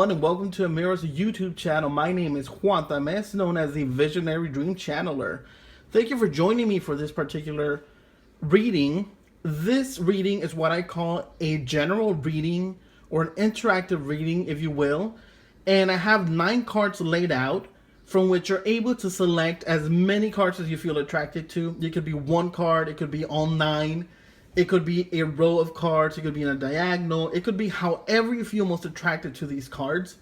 everyone, and welcome to Amira's YouTube channel. My name is Juan, Tamez, known as the Visionary Dream Channeler. Thank you for joining me for this particular reading. This reading is what I call a general reading, or an interactive reading, if you will. And I have 9 cards laid out from which you're able to select as many cards as you feel attracted to. It could be one card, it could be all 9. It could be a row of cards. It could be in a diagonal. It could be however you feel most attracted to these cards.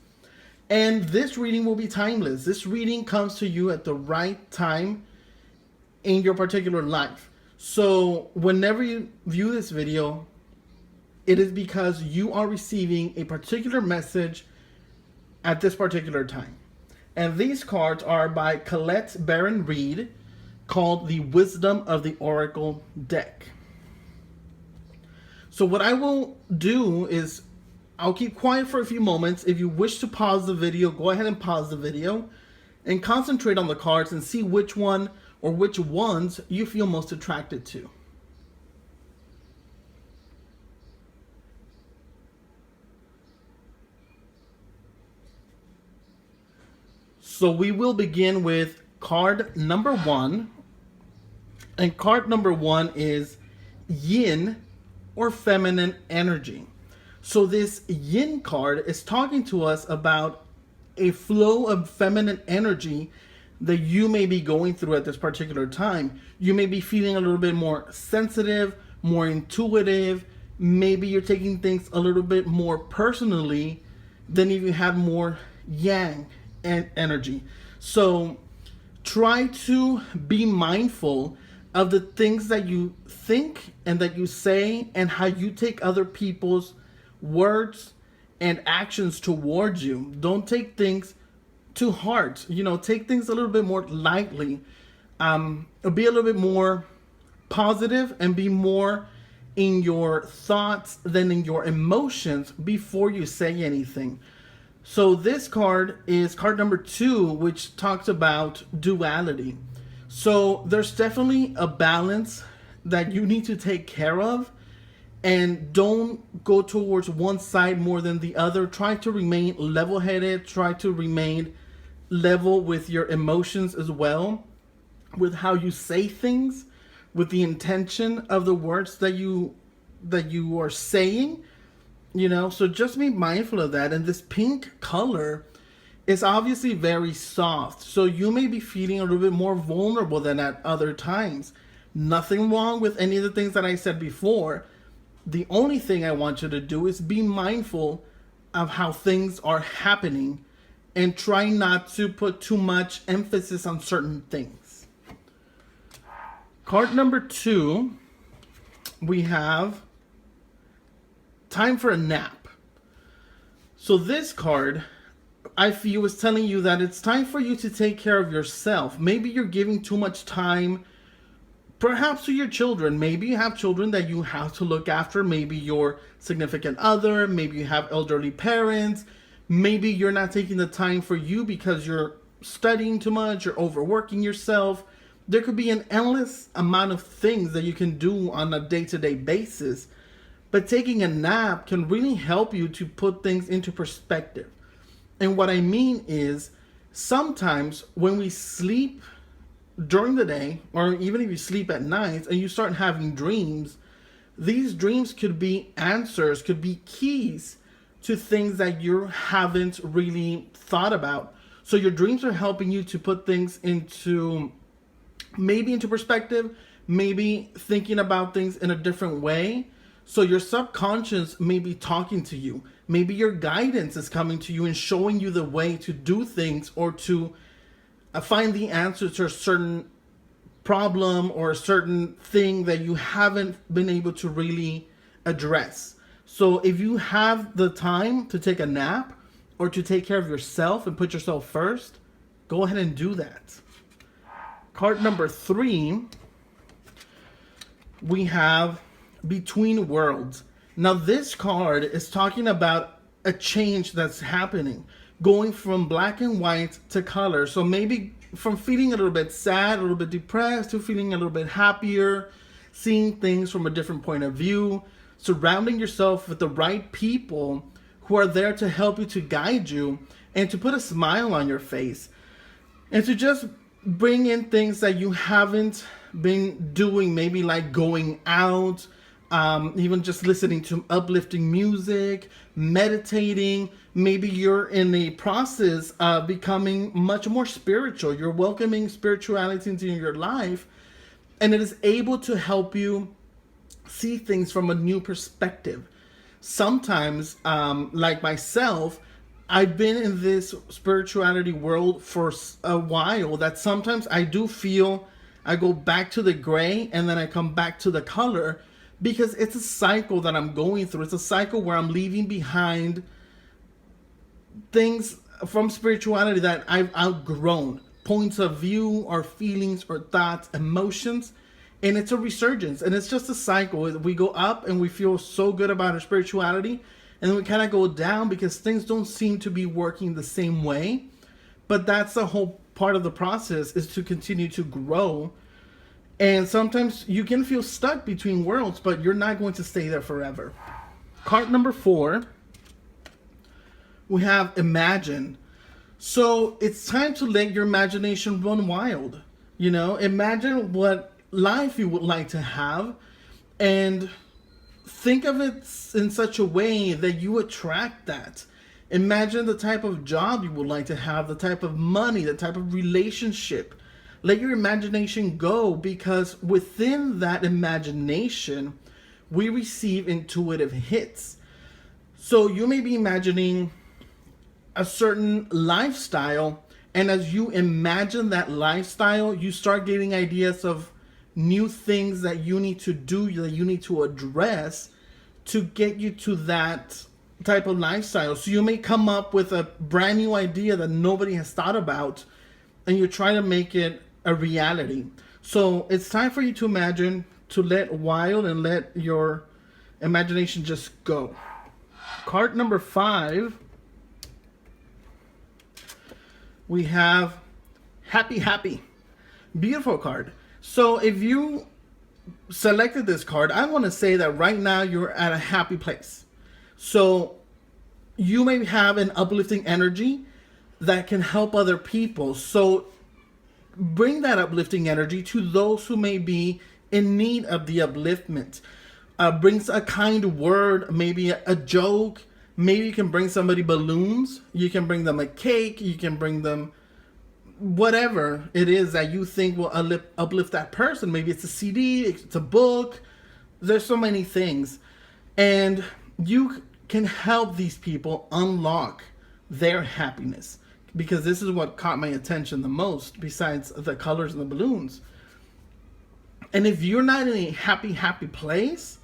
And this reading will be timeless. This reading comes to you at the right time in your particular life. So whenever you view this video, it is because you are receiving a particular message at this particular time. And these cards are by Collette Reid, called the Wisdom of the Oracle deck. So what I will do is I'll keep quiet for a few moments. If you wish to pause the video, go ahead and pause the video and concentrate on the cards and see which one or which ones you feel most attracted to. So we will begin with card number 1. And card number 1 is Yin, or feminine energy. So this Yin card is talking to us about a flow of feminine energy that you may be going through at this particular time. You may be feeling a little bit more sensitive, more intuitive. Maybe you're taking things a little bit more personally than if you had more Yang energy. So try to be mindful of the things that you think and that you say, and how you take other people's words and actions towards you. Don't take things too hard. Take things a little bit more lightly. Be a little bit more positive and be more in your thoughts than in your emotions before you say anything. So this card is card number 2, which talks about duality. So there's definitely a balance that you need to take care of, and don't go towards one side more than the other. Try to remain level-headed. Try to remain level with your emotions as well, with how you say things, with the intention of the words that you are saying. So just be mindful of that. And this pink color is obviously very soft, so you may be feeling a little bit more vulnerable than at other times. Nothing wrong with any of the things that I said before. The only thing I want you to do is be mindful of how things are happening and try not to put too much emphasis on certain things. Card number 2, we have Time for a Nap. So this card, I feel, is telling you that it's time for you to take care of yourself. Maybe you're giving too much time, perhaps, to your children. Maybe you have children that you have to look after. Maybe your significant other. Maybe you have elderly parents. Maybe you're not taking the time for you because you're studying too much. You're overworking yourself. There could be an endless amount of things that you can do on a day-to-day basis. But taking a nap can really help you to put things into perspective. And what I mean is, sometimes when we sleep during the day, or even if you sleep at night and you start having dreams, these dreams could be answers, could be keys to things that you haven't really thought about. So your dreams are helping you to put things into perspective, maybe thinking about things in a different way. So your subconscious may be talking to you. Maybe your guidance is coming to you and showing you the way to do things, or to find the answer to a certain problem or a certain thing that you haven't been able to really address. So if you have the time to take a nap or to take care of yourself and put yourself first, go ahead and do that. Card number 3, we have Between Worlds. Now this card is talking about a change that's happening, going from black and white to color. So maybe from feeling a little bit sad, a little bit depressed, to feeling a little bit happier, seeing things from a different point of view, surrounding yourself with the right people who are there to help you, to guide you, and to put a smile on your face, and to just bring in things that you haven't been doing, maybe like going out, even just listening to uplifting music, meditating. Maybe you're in the process of becoming much more spiritual. You're welcoming spirituality into your life, and it is able to help you see things from a new perspective. Sometimes, like myself, I've been in this spirituality world for a while, that sometimes I do feel I go back to the gray and then I come back to the color, because it's a cycle that I'm going through. It's a cycle where I'm leaving behind things from spirituality that I've outgrown, points of view or feelings or thoughts, emotions, and it's a resurgence. And it's just a cycle. We go up and we feel so good about our spirituality, and then we kind of go down because things don't seem to be working the same way. But that's the whole part of the process, is to continue to grow. And sometimes you can feel stuck between worlds, but you're not going to stay there forever. Card number 4, we have imagine. So it's time to let your imagination run wild. You know, imagine what life you would like to have, and think of it in such a way that you attract that. Imagine the type of job you would like to have, the type of money, the type of relationship. Let your imagination go, because within that imagination, we receive intuitive hits. So you may be imagining a certain lifestyle, and as you imagine that lifestyle, you start getting ideas of new things that you need to do, that you need to address to get you to that type of lifestyle. So you may come up with a brand new idea that nobody has thought about, and you try to make it a reality. So it's time for you to imagine, to let wild and let your imagination just go. Card number 5, we have happy. Beautiful card. So if you selected this card, I want to say that right now you're at a happy place. So you may have an uplifting energy that can help other people. So bring that uplifting energy to those who may be in need of the upliftment. Brings a kind word, maybe a joke. Maybe you can bring somebody balloons. You can bring them a cake. You can bring them whatever it is that you think will uplift that person. Maybe it's a CD, it's a book. There's so many things. And you can help these people unlock their happiness, because this is what caught my attention the most, besides the colors and the balloons. And if you're not in a happy place,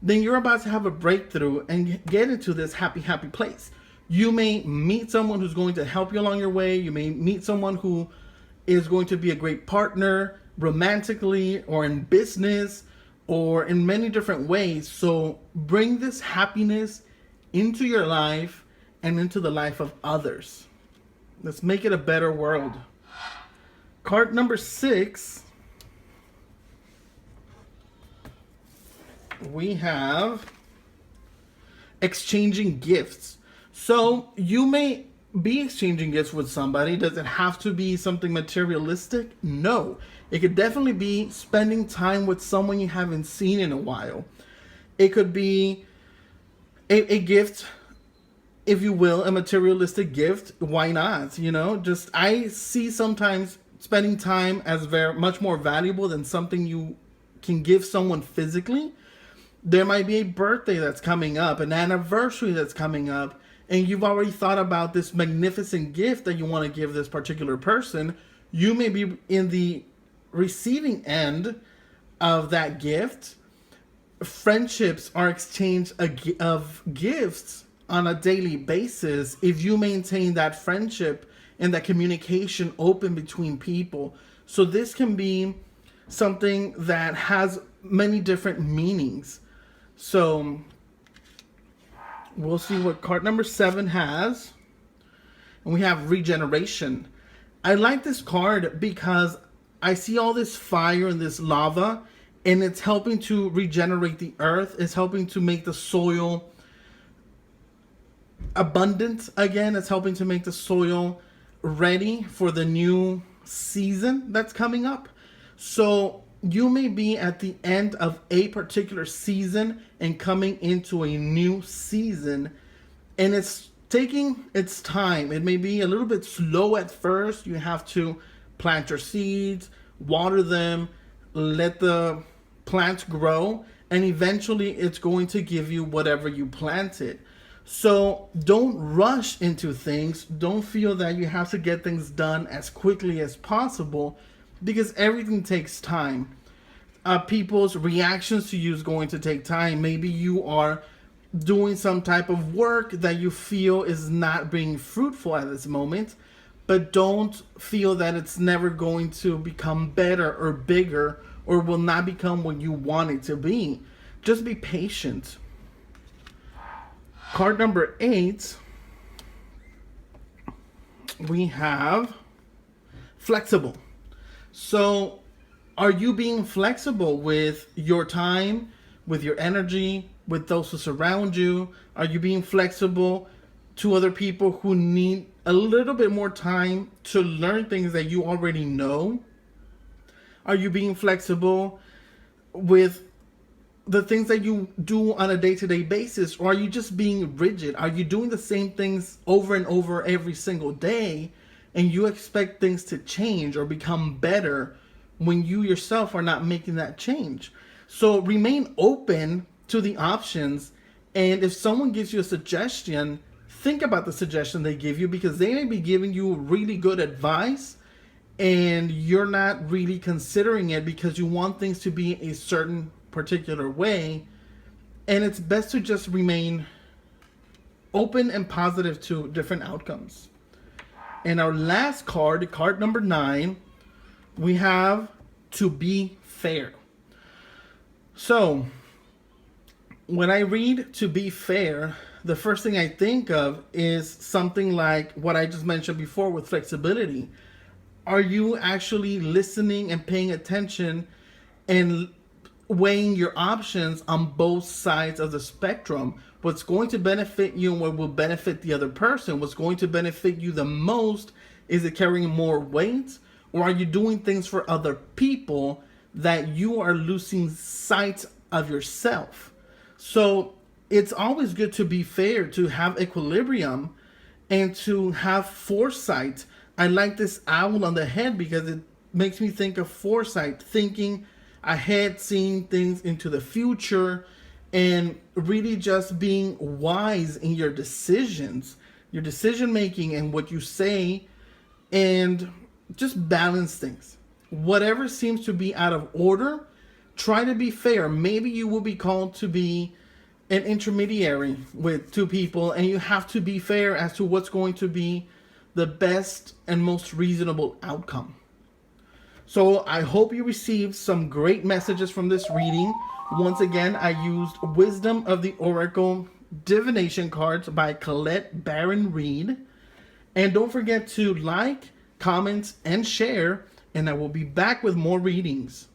then you're about to have a breakthrough and get into this happy place. You may meet someone who's going to help you along your way. You may meet someone who is going to be a great partner, romantically or in business or in many different ways. So bring this happiness into your life and into the life of others. Let's make it a better world. Card number 6, we have exchanging gifts. So you may be exchanging gifts with somebody. Does it have to be something materialistic? No. It could definitely be spending time with someone you haven't seen in a while. It could be a gift, if you will, a materialistic gift. Why not? You know, just I see sometimes spending time as very much more valuable than something you can give someone physically. There might be a birthday that's coming up, an anniversary that's coming up, and you've already thought about this magnificent gift that you want to give this particular person. You may be in the receiving end of that gift. Friendships are exchange of gifts on a daily basis if you maintain that friendship and that communication open between people. So this can be something that has many different meanings. So we'll see what card number 7 has. And we have regeneration. I like this card because I see all this fire and this lava, and it's helping to regenerate the earth. It's helping to make the soil Abundance, again, is helping to make the soil ready for the new season that's coming up. So you may be at the end of a particular season and coming into a new season, and it's taking its time. It may be a little bit slow at first. You have to plant your seeds, water them, let the plants grow, and eventually it's going to give you whatever you planted. So don't rush into things. Don't feel that you have to get things done as quickly as possible, because everything takes time. People's reactions to you is going to take time. Maybe you are doing some type of work that you feel is not being fruitful at this moment, but don't feel that it's never going to become better or bigger or will not become what you want it to be. Just be patient. Card number 8, we have flexible. So are you being flexible with your time, with your energy, with those who surround you? Are you being flexible to other people who need a little bit more time to learn things that you already know? Are you being flexible with the things that you do on a day-to-day basis? Or are you just being rigid? Are you doing the same things over and over every single day, and you expect things to change or become better when you yourself are not making that change? So remain open to the options, and if someone gives you a suggestion, think about the suggestion they give you, because they may be giving you really good advice and you're not really considering it because you want things to be a certain particular way. And it's best to just remain open and positive to different outcomes. And our last card, card number 9, we have to be fair. So when I read to be fair, the first thing I think of is something like what I just mentioned before with flexibility. Are you actually listening and paying attention and weighing your options on both sides of the spectrum? What's going to benefit you and what will benefit the other person? What's going to benefit you the most? Is it carrying more weight? Or are you doing things for other people that you are losing sight of yourself? So it's always good to be fair, to have equilibrium, and to have foresight. I like this owl on the head because it makes me think of foresight, thinking ahead, seeing things into the future, and really just being wise in your decisions, your decision making, and what you say, and just balance things. Whatever seems to be out of order, try to be fair. Maybe you will be called to be an intermediary with two people, and you have to be fair as to what's going to be the best and most reasonable outcome. So I hope you received some great messages from this reading. Once again, I used Wisdom of the Oracle Divination cards by Collette Baron Reid. And don't forget to like, comment, and share, and I will be back with more readings.